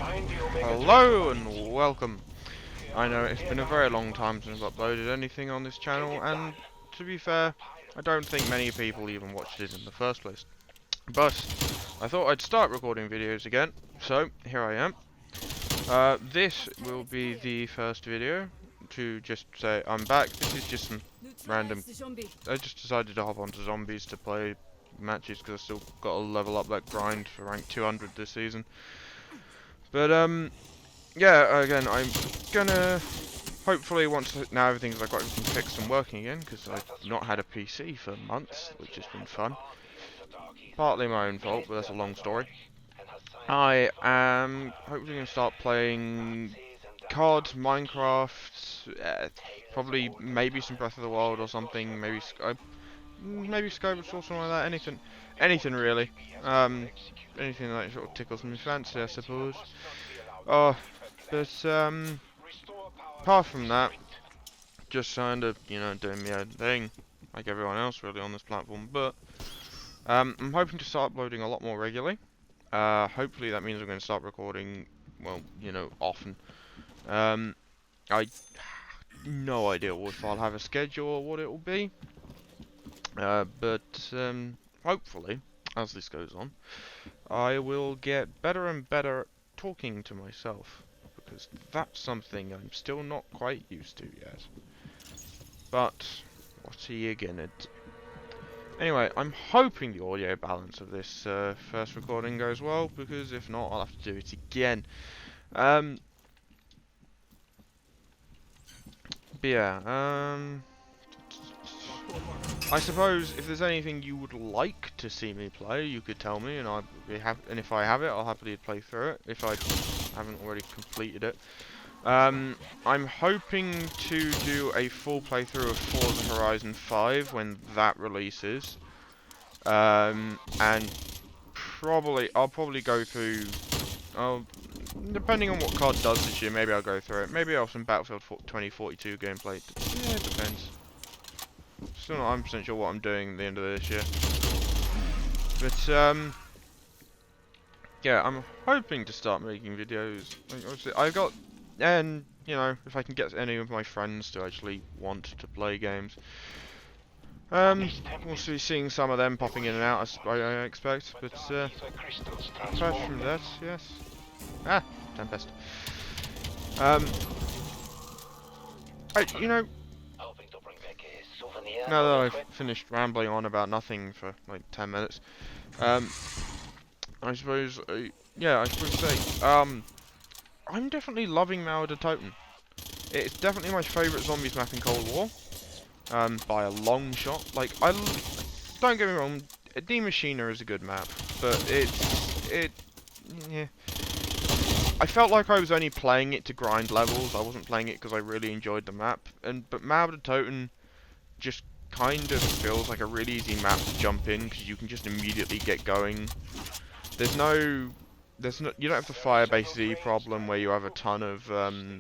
Hello and welcome. I know it's been a very long time since I've uploaded anything on this channel, and to be fair, I don't think many people even watched it in the first place. But I thought I'd start recording videos again, so here I am. This will be the first video to just say I'm back. This is just some random. I just decided to hop onto zombies to play matches because I still got to level up that grind for rank 200 this season. But yeah, again, I'm gonna hopefully now I've got everything fixed and working again, because I've not had a PC for months, which has been fun. Partly my own fault, but that's a long story. I am hopefully gonna start playing COD, Minecraft, probably maybe some Breath of the Wild or something, maybe Skype or something like that. Anything really. Anything that sort of tickles my fancy, I suppose. Oh, but apart from that, just kind of, doing my own thing, like everyone else really on this platform. But I'm hoping to start uploading a lot more regularly. Hopefully that means I'm going to start recording, well, often. I no idea if I'll have a schedule or what it will be. But hopefully, as this goes on, I will get better and better at talking to myself, because that's something I'm still not quite used to yet. But what are you gonna do? Anyway, I'm hoping the audio balance of this first recording goes well, because if not, I'll have to do it again. But yeah, I suppose if there's anything you would like to see me play, you could tell me, and and if I have it, I'll happily play through it. If I haven't already completed it, I'm hoping to do a full playthrough of Forza Horizon 5 when that releases, and I'll probably go through. Depending on what COD does this year, maybe I'll go through it. Maybe I'll have some Battlefield 2042 gameplay. Yeah, it depends. Still not 100% sure what I'm doing at the end of this year. But, yeah, I'm hoping to start making videos. Like, obviously, and, if I can get any of my friends to actually want to play games. We'll be seeing some of them popping in and out, I expect. But, apart from that, yes. Tempest. Now that I've finished rambling on about nothing for like 10 minutes, I suppose, say, I'm definitely loving Mauer der Toten. It's definitely my favourite zombies map in Cold War, by a long shot. Like, don't get me wrong, Die Maschine is a good map, but yeah. I felt like I was only playing it to grind levels. I wasn't playing it because I really enjoyed the map, but Mauer der Toten just kind of feels like a really easy map to jump in, because you can just immediately get going. You don't have the Firebase Z problem where you have a ton of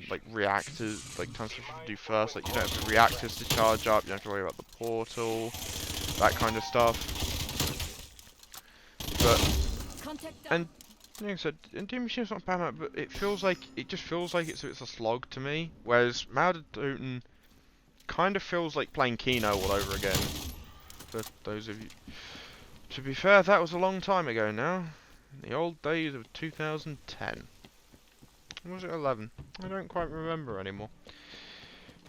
like reactors, like tons of stuff to do first. Like, you don't have the reactors to charge up, you don't have to worry about the portal, that kind of stuff. And like I said, Die Maschine is not a bad map, but it just feels like it's a slog to me. Whereas Mauer der Toten kind of feels like playing Kino all over again. For those of you. To be fair, that was a long time ago now. The old days of 2010. Or was it 11? I don't quite remember anymore.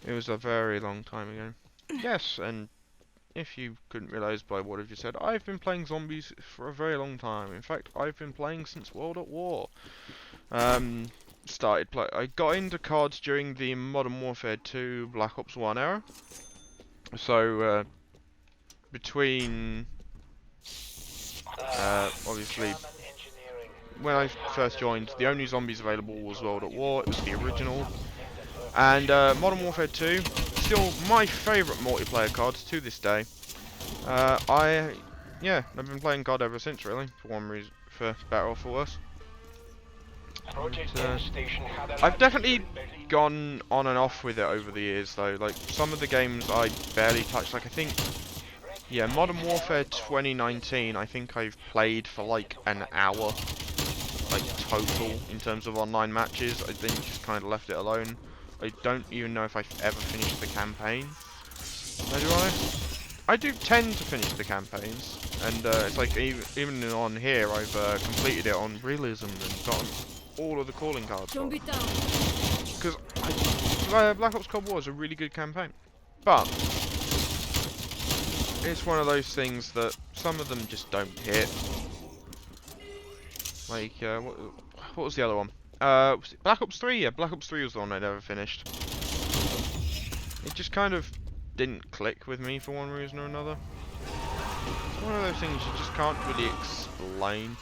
It was a very long time ago. Yes, and if you couldn't realise by what I've just said, I've been playing zombies for a very long time. In fact, I've been playing since World at War. I got into COD during the Modern Warfare 2 Black Ops 1 era. So, between, obviously, when I first joined, the only zombies available was World at War. It was the original. And, Modern Warfare 2, still my favourite multiplayer COD to this day. I've been playing COD ever since, really, for one reason, for better or for worse. I've definitely gone on and off with it over the years, though. Like, some of the games I barely touched. Like, I think, yeah, Modern Warfare 2019, I think I've played for like an hour. like total in terms of online matches. I think just kind of left it alone. I don't even know if I've ever finished the campaign. Do I do tend to finish the campaigns, and it's like even on here I've completed it on realism and gotten all of the calling cards. Because Black Ops Cold War is a really good campaign, but it's one of those things that some of them just don't hit. Like what was the other one? Was it Black Ops 3? Yeah, Black Ops 3 was the one I never finished. It just kind of didn't click with me for one reason or another. It's one of those things you just can't really explain,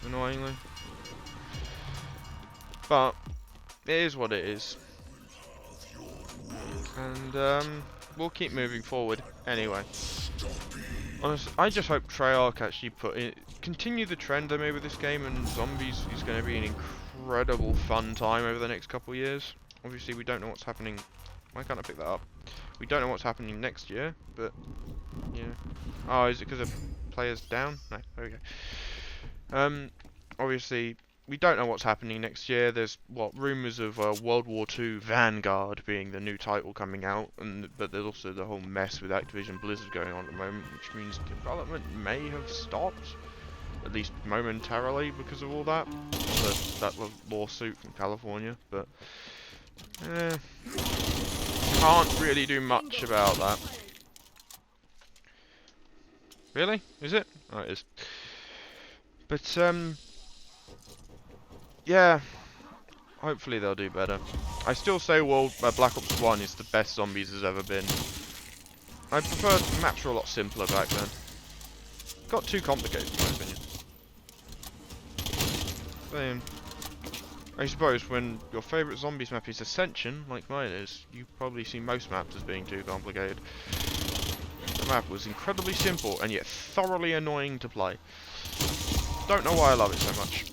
annoyingly. But it is what it is. And we'll keep moving forward anyway. Honestly, I just hope Treyarch actually continue the trend they made with this game, and Zombies is going to be an incredible fun time over the next couple of years. Obviously, we don't know what's happening. Why can't I pick that up? We don't know what's happening next year, but yeah. Oh, is it because of players down? No, there we go. Obviously, we don't know what's happening next year. There's rumours of World War II Vanguard being the new title coming out, but there's also the whole mess with Activision Blizzard going on at the moment, which means development may have stopped, at least momentarily, because of all that. That lawsuit from California, but can't really do much about that. Really? Is it? Oh, it is. But yeah, hopefully they'll do better. I still say Black Ops 1 is the best Zombies has ever been. I prefer maps were a lot simpler back then. Got too complicated in my opinion. I suppose when your favourite Zombies map is Ascension, like mine is, you probably see most maps as being too complicated. The map was incredibly simple and yet thoroughly annoying to play. Don't know why I love it so much.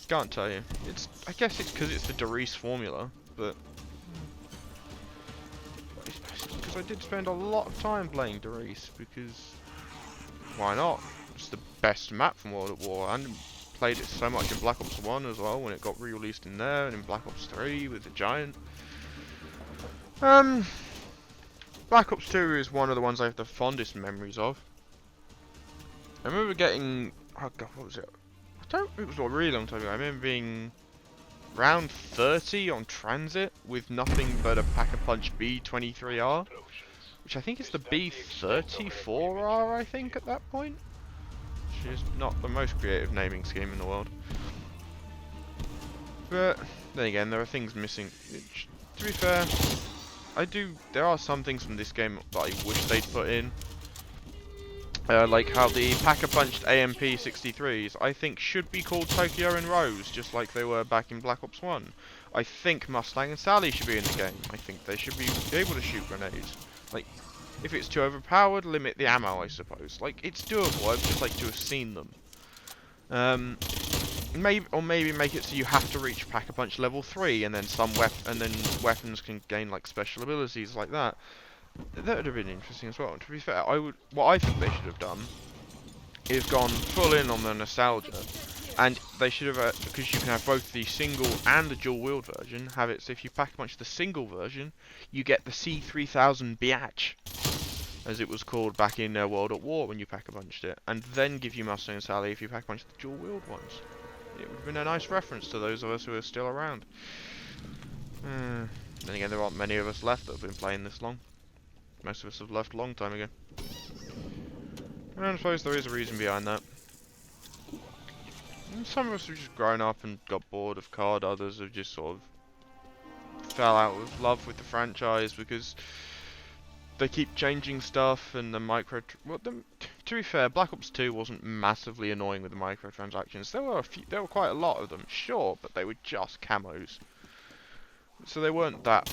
Can't tell you. I guess it's because it's the Der Riese formula, but because I did spend a lot of time playing Der Riese, because why not? It's the best map from World at War, and played it so much in Black Ops 1 as well when it got re-released in there, and in Black Ops 3 with the Giant. Black Ops 2 is one of the ones I have the fondest memories of. I remember getting, oh god, what was it? It was a really long time ago. I remember being round 30 on transit with nothing but a Pack-a-Punch B23R, which I think is the B34R, I think, at that point. Which is not the most creative naming scheme in the world. But then again, there are things missing. Which, to be fair, there are some things from this game that I wish they'd put in. Like how the Pack-a-Punched AMP-63s, I think, should be called Tokyo and Rose, just like they were back in Black Ops 1. I think Mustang and Sally should be in the game. I think they should be able to shoot grenades. Like, if it's too overpowered, limit the ammo, I suppose. Like, it's doable, I'd just like to have seen them. Maybe make it so you have to reach Pack-a-Punch level 3, and then weapons can gain, like, special abilities like that. That would have been interesting as well. And to be fair, what I think they should have done is gone full in on the nostalgia, and they should have, because you can have both the single and the dual wield version, have it so if you Pack-a-Punch the single version, you get the C3000 Biatch, as it was called back in World at War when you Pack-a-Punched it, and then give you Mustang and Sally if you Pack-a-Punch the dual wield ones. It would have been a nice reference to those of us who are still around. Then again, there aren't many of us left that have been playing this long. Most of us have left a long time ago. And I suppose there is a reason behind that. And some of us have just grown up and got bored of COD, others have just sort of fell out of love with the franchise because they keep changing stuff and the to be fair, Black Ops 2 wasn't massively annoying with the microtransactions. There were quite a lot of them, sure, but they were just camos. So they weren't that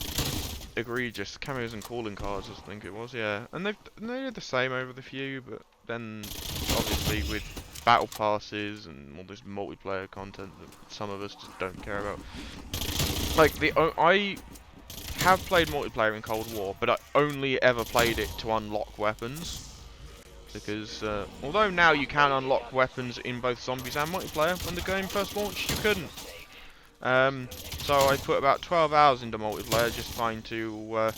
egregious. Camos and calling cards, I think it was, yeah. And they did the same over the few, but then obviously with battle passes and all this multiplayer content that some of us just don't care about. Like I have played multiplayer in Cold War, but I only ever played it to unlock weapons. because although now you can unlock weapons in both zombies and multiplayer, when the game first launched you couldn't. So I put about 12 hours into multiplayer just trying to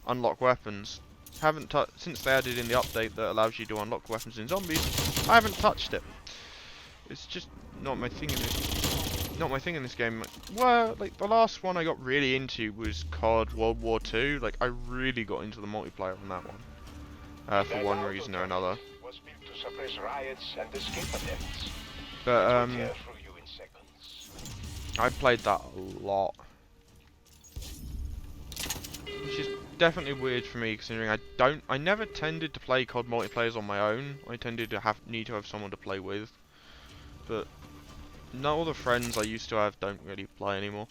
unlock weapons. Haven't since they added in the update that allows you to unlock weapons in zombies. I haven't touched it. It's just not my thing in this. Not my thing in this game. Well, like the last one I got really into was COD World War II. Like I really got into the multiplayer on that one, for one reason or another. But I played that a lot, which is definitely weird for me considering I never tended to play COD multiplayers on my own. I tended to need to have someone to play with, but not all the friends I used to have don't really play anymore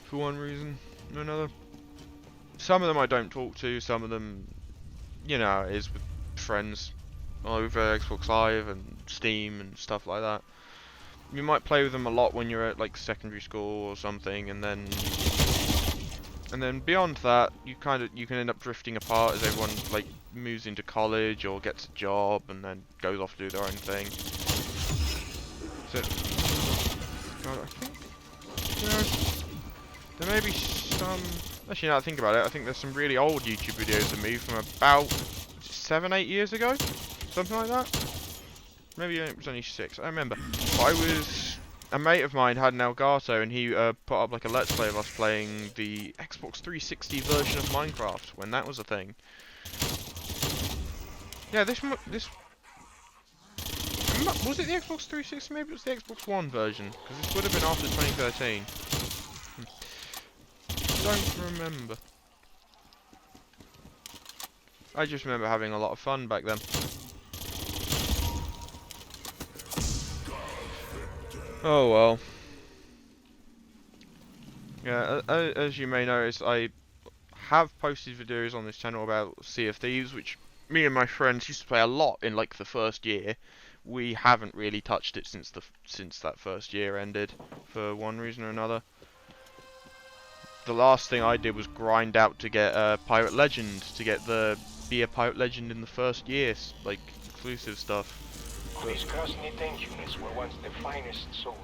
for one reason or another. Some of them I don't talk to, some of them, you know, it is with friends over Xbox Live and Steam and stuff like that. You might play with them a lot when you're at like secondary school or something, and then beyond that, you can end up drifting apart as everyone like moves into college or gets a job and then goes off to do their own thing. So, God, I think, you know, there may be some. Actually, now that I think about it, I think there's some really old YouTube videos of me from about 7-8 years ago, something like that. Maybe it was only 6. I remember. But a mate of mine had an Elgato, and he put up like a let's play of us playing the Xbox 360 version of Minecraft when that was a thing. Yeah, this was it the Xbox 360? Maybe it was the Xbox One version, because this would have been after 2013. Don't remember. I just remember having a lot of fun back then. Oh well. Yeah, as you may notice, I have posted videos on this channel about Sea of Thieves, which me and my friends used to play a lot in like the first year. We haven't really touched it since that first year ended, for one reason or another. The last thing I did was grind out to get Pirate Legend, to get be a Pirate Legend in the first year, like exclusive stuff.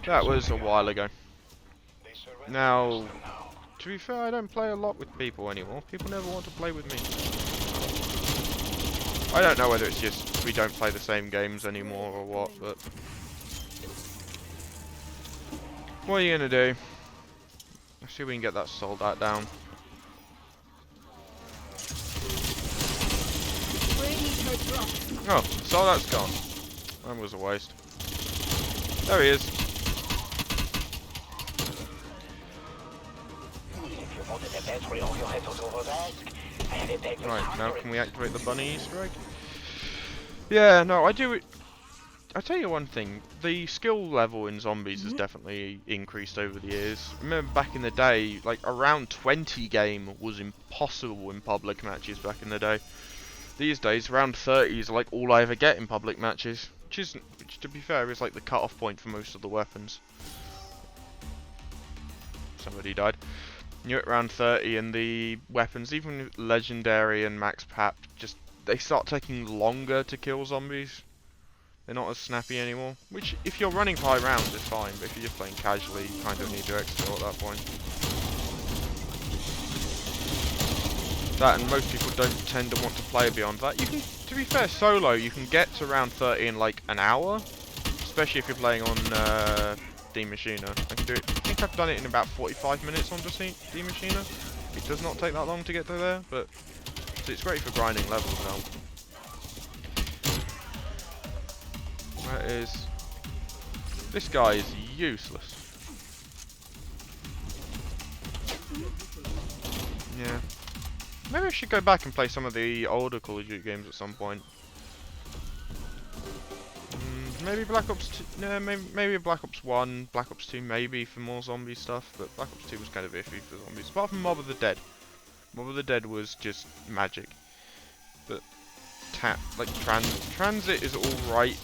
That was a while ago. Now, to be fair, I don't play a lot with people anymore. People never want to play with me. I don't know whether it's just we don't play the same games anymore or what, but what are you gonna do? Let's see if we can get that sold out down. Oh, so that's gone. That was a waste. There he is. Right, now can we activate the bunny Easter egg? Yeah, no, I do it. I'll tell you one thing, the skill level in zombies has definitely increased over the years. Remember back in the day, like around 20 game was impossible in public matches back in the day. These days, around 30 is like all I ever get in public matches, which to be fair is like the cut-off point for most of the weapons. Somebody died. You're at around 30 and the weapons, even legendary and max pap, they start taking longer to kill zombies. They're not as snappy anymore, which if you're running high rounds it's fine, but if you're just playing casually you kind of need to exfil at that point. That, and most people don't tend to want to play beyond that. You can, to be fair, solo you can get to around 30 in like an hour, especially if you're playing on Die Maschine. I think I've done it in about 45 minutes on Die Maschine. It does not take that long to get to there, but it's great for grinding levels now. That is... This guy is useless. Yeah. Maybe I should go back and play some of the older Call of Duty games at some point. Maybe Black Ops 2, no, maybe Black Ops 1, Black Ops 2 maybe for more zombie stuff, but Black Ops 2 was kind of iffy for zombies. Apart from Mob of the Dead. Mob of the Dead was just magic. But, Transit is alright.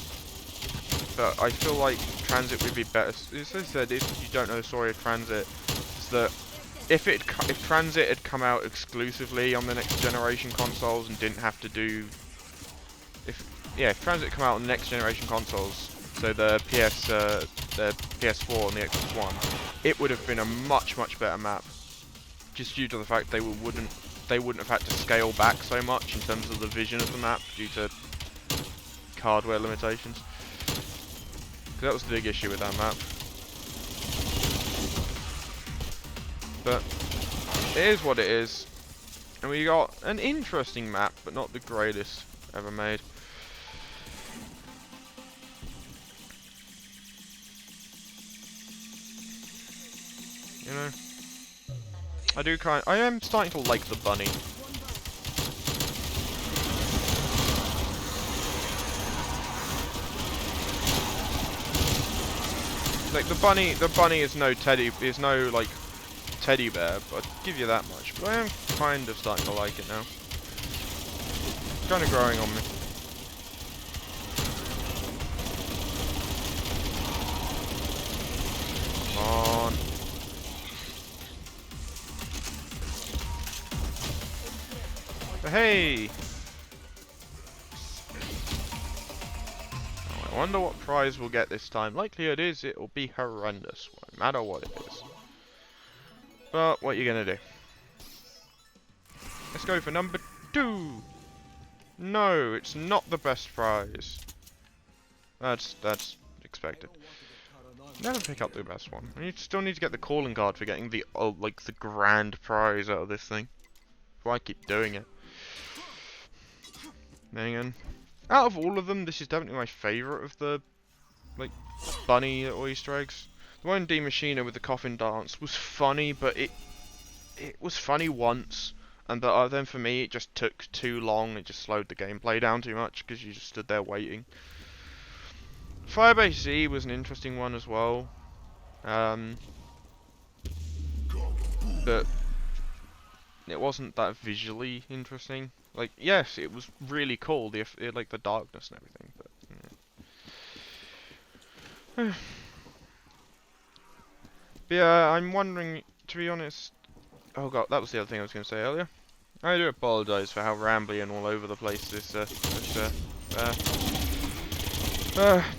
But I feel like Transit would be better. As I said, if you don't know the story of Transit, it's that if Transit had come out exclusively on the next generation consoles and didn't have to do if Transit come out on the next generation consoles, so the PS4 and the Xbox One, it would have been a much better map, just due to the fact they wouldn't have had to scale back so much in terms of the vision of the map due to hardware limitations. 'Cause that was the big issue with that map. But it is what it is, and we got an interesting map, but not the greatest ever made. You know, I am starting to like the bunny. Like the bunny is no like teddy bear, but I'd give you that much. But I am kind of starting to like it now. It's kind of growing on me. Come on. But hey! I wonder what prize we'll get this time. Likelihood is it'll be horrendous, no matter what it is. But what are you gonna do? Let's go for number 2. No, it's not the best prize. That's expected. Never pick up the best one. You still need to get the calling card for getting the like the grand prize out of this thing. Why keep doing it? Hang on. Out of all of them, this is definitely my favourite of the like bunny or Easter eggs. The one in D Machina with the coffin dance was funny, but it was funny once, and then for me it just took too long. It just slowed the gameplay down too much because you just stood there waiting. Firebase Z was an interesting one as well, but it wasn't that visually interesting. Like, yes, it was really cool, like the darkness and everything, but yeah. But yeah, I'm wondering, to be honest. Oh god, that was the other thing I was going to say earlier. I do apologise for how rambly and all over the place this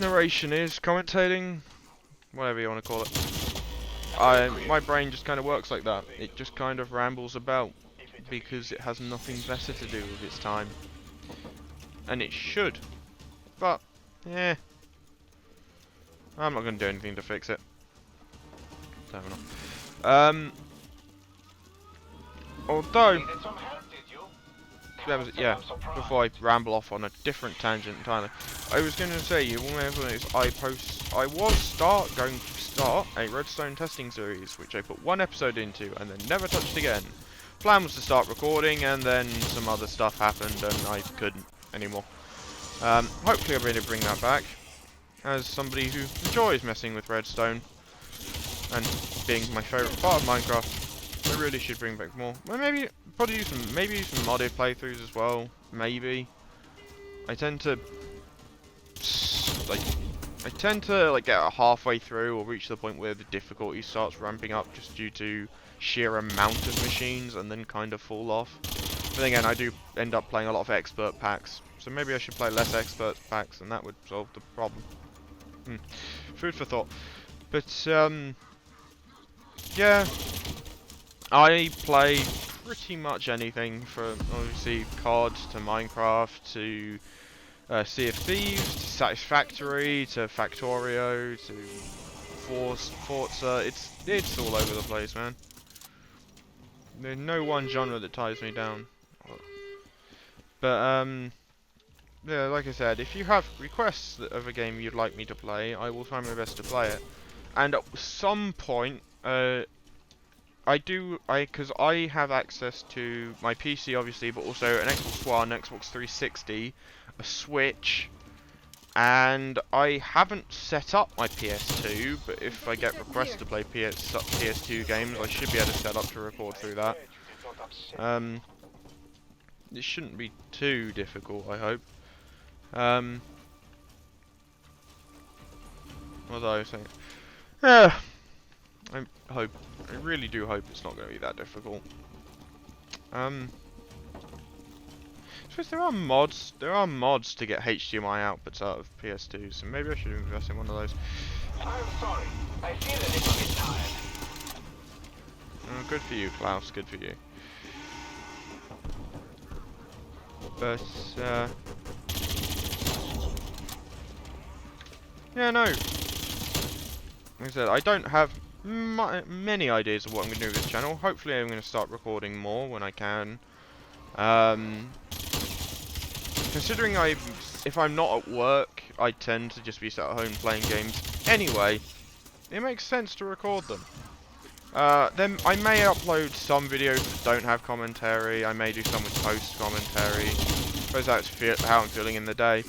narration is, commentating, whatever you want to call it. My brain just kind of works like that. It just kind of rambles about because it has nothing better to do with its time, and it should. But yeah, I'm not going to do anything to fix it. Fair enough. Although, yeah, before I ramble off on a different tangent entirely, I was going to say, you will never notice I was going to start a Redstone testing series, which I put 1 episode into and then never touched again. Plan was to start recording, and then some other stuff happened and I couldn't anymore. Hopefully I'll be able to bring that back, as somebody who enjoys messing with Redstone and being my favourite part of Minecraft. I really should bring back more. Well, maybe do some modded playthroughs as well. Maybe. I tend to get halfway through or reach the point where the difficulty starts ramping up just due to sheer amount of machines, and then kind of fall off. But then again, I do end up playing a lot of expert packs, so maybe I should play less expert packs, and that would solve the problem. Food for thought. But yeah. I play pretty much anything from, obviously, COD to Minecraft to Sea of Thieves to Satisfactory to Factorio to Forza. It's all over the place, man. There's no one genre that ties me down. But yeah, like I said, if you have requests of a game you'd like me to play, I will try my best to play it. And at some point, because I have access to my PC, obviously, but also an Xbox One, Xbox 360, a Switch, and I haven't set up my PS2, but if I get requests to play PS2 games, I should be able to set up to record through that. It shouldn't be too difficult, I hope. What was I saying? I really do hope it's not going to be that difficult. It's suppose there are mods. There are mods to get HDMI outputs out of PS2, so maybe I should invest in one of those. I'm sorry. I feel a little bit tired. Oh, good for you, Klaus. Good for you. But yeah, no. Like I said, I don't have many ideas of what I'm going to do with this channel. Hopefully, I'm going to start recording more when I can. Considering if I'm not at work, I tend to just be sat at home playing games anyway. It makes sense to record them. Then I may upload some videos that don't have commentary. I may do some with post commentary. I suppose that's how I'm feeling in the day.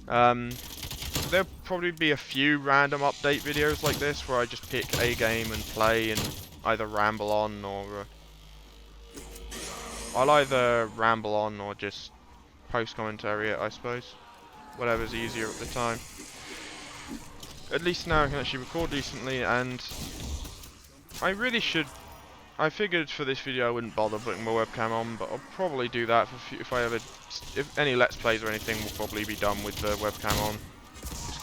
There'll probably be a few random update videos like this where I just pick a game and play and either ramble on or I'll either ramble on or just post commentary it, I suppose. Whatever's easier at the time. At least now I can actually record decently, and I really should. I figured for this video I wouldn't bother putting my webcam on, but I'll probably do that if any Let's Plays or anything will probably be done with the webcam on.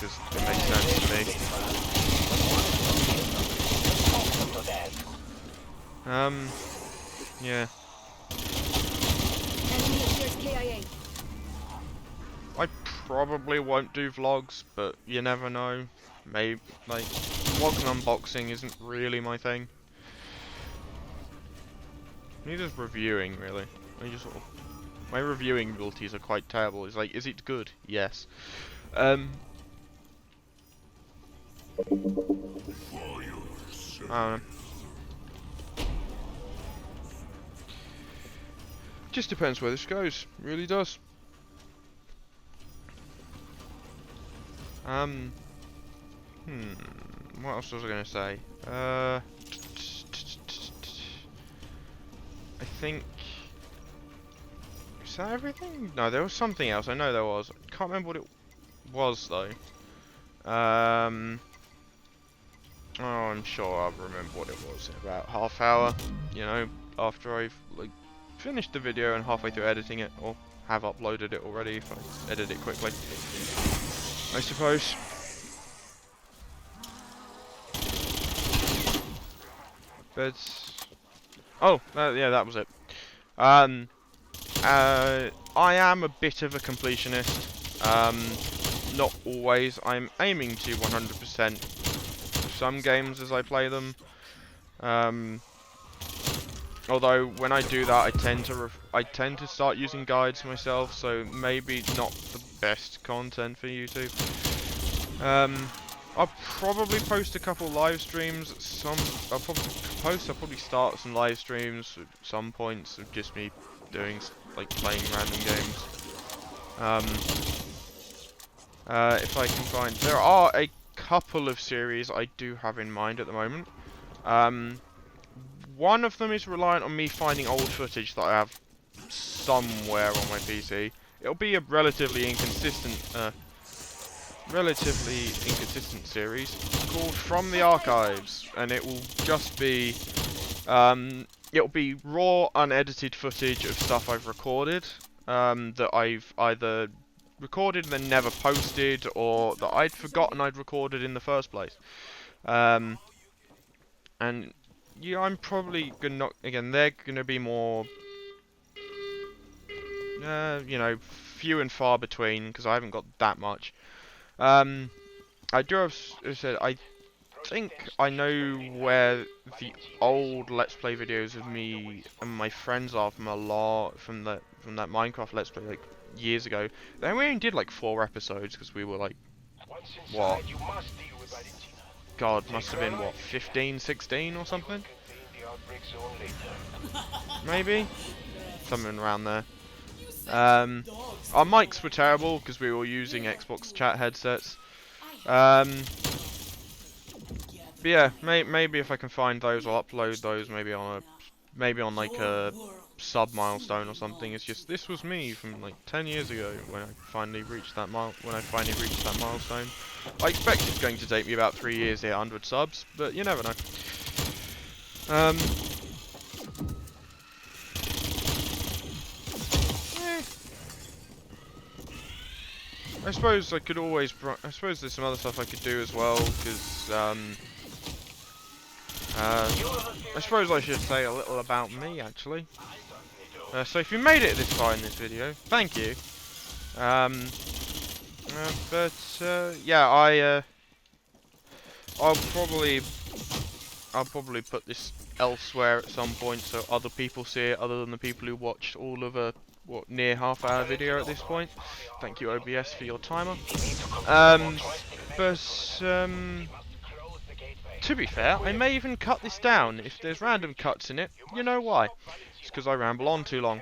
Because it makes sense to me. Yeah. I probably won't do vlogs, but you never know. Maybe, like, vlogging and unboxing isn't really my thing. Neither's reviewing, really. My reviewing abilities are quite terrible. It's like, is it good? Yes. I don't know. Just depends where this goes. Really does. What else was I gonna say? I think. Is that everything? No, there was something else. I know there was. I can't remember what it was though. Oh, I'm sure I'll remember what it was in about half hour. You know, after I've like finished the video and halfway through editing it, or have uploaded it already if I edit it quickly, I suppose. But oh, yeah, that was it. I am a bit of a completionist. Not always. I'm aiming to 100% some games as I play them. Although when I do that, I tend to start using guides myself, so maybe not the best content for YouTube. I'll probably post a couple live streams. I'll probably start some live streams at some points of just me doing like playing random games. If I can find, there are a couple of series I do have in mind at the moment. One of them is reliant on me finding old footage that I have somewhere on my PC. It'll be a relatively inconsistent series called From the Archives, and it will just be it'll be raw, unedited footage of stuff I've recorded that I've either recorded and then never posted, or that I'd forgotten I'd recorded in the first place. And yeah, I'm probably gonna they're gonna be more you know, few and far between because I haven't got that much. I do have said I think I know where the old Let's Play videos of me and my friends are from that Minecraft Let's Play like years ago. Then we only did like 4 episodes because we were like, what? God, must have been what, 15, 16 or something? Maybe? Something around there. Our mics were terrible because we were using Xbox chat headsets. But yeah, maybe if I can find those, I'll upload those maybe on like a sub milestone or something. It's just, this was me from like 10 years ago when I finally reached that milestone. I expect it's going to take me about 3 years to hit 100 subs, but you never know. I suppose I could always. I suppose there's some other stuff I could do as well, because I suppose I should say a little about me actually. So if you made it this far in this video, thank you. Yeah, I'll probably put this elsewhere at some point so other people see it, other than the people who watched all of a near half-hour video at this point. Thank you OBS for your timer. To be fair, I may even cut this down if there's random cuts in it. You know why? It's because I ramble on too long.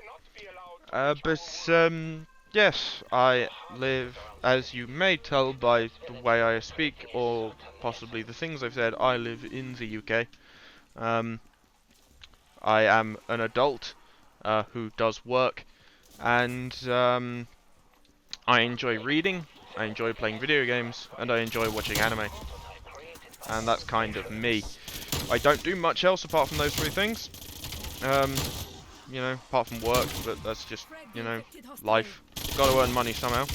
Yes, I live, as you may tell by the way I speak, or possibly the things I've said, I live in the UK. I am an adult who does work, and I enjoy reading, I enjoy playing video games, and I enjoy watching anime. And that's kind of me. I don't do much else apart from those three things. You know, apart from work, but that's just, you know, life. Gotta earn money somehow.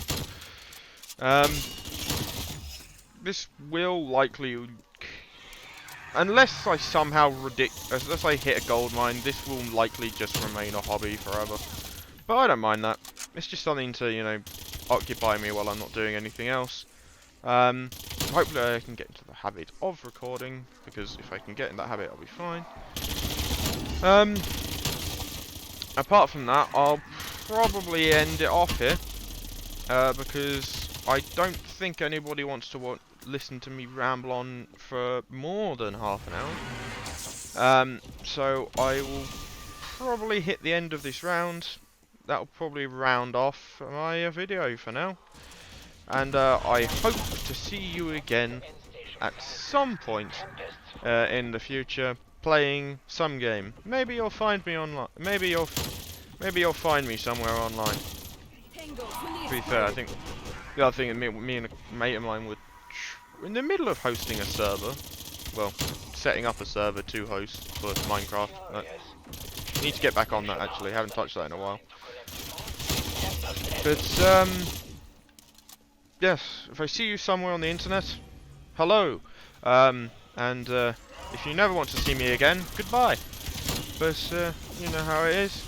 This will likely, unless I somehow unless I hit a gold mine, this will likely just remain a hobby forever. But I don't mind that. It's just something to, you know, occupy me while I'm not doing anything else. Hopefully I can get into the habit of recording, because if I can get in that habit, I'll be fine. Apart from that, I'll probably end it off here, because I don't think anybody wants to listen to me ramble on for more than half an hour. So I will probably hit the end of this round. That'll probably round off my video for now. And I hope to see you again at some point in the future, playing some game. Maybe you'll find me online. Maybe you'll find me somewhere online. To be fair, I think the other thing, me and a mate of mine were in the middle of hosting a server. Well, setting up a server to host for Minecraft. Need to get back on that actually. Haven't touched that in a while. But yes, if I see you somewhere on the internet, hello. And if you never want to see me again, goodbye. But you know how it is.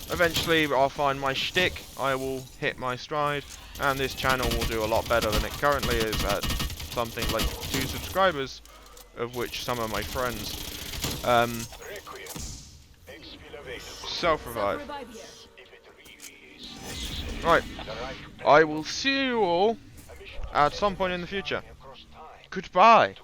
Eventually I'll find my shtick, I will hit my stride, and this channel will do a lot better than it currently is at something like 2 subscribers, of which some are my friends. Self-revive. Right, I will see you all at some point in the future. Goodbye.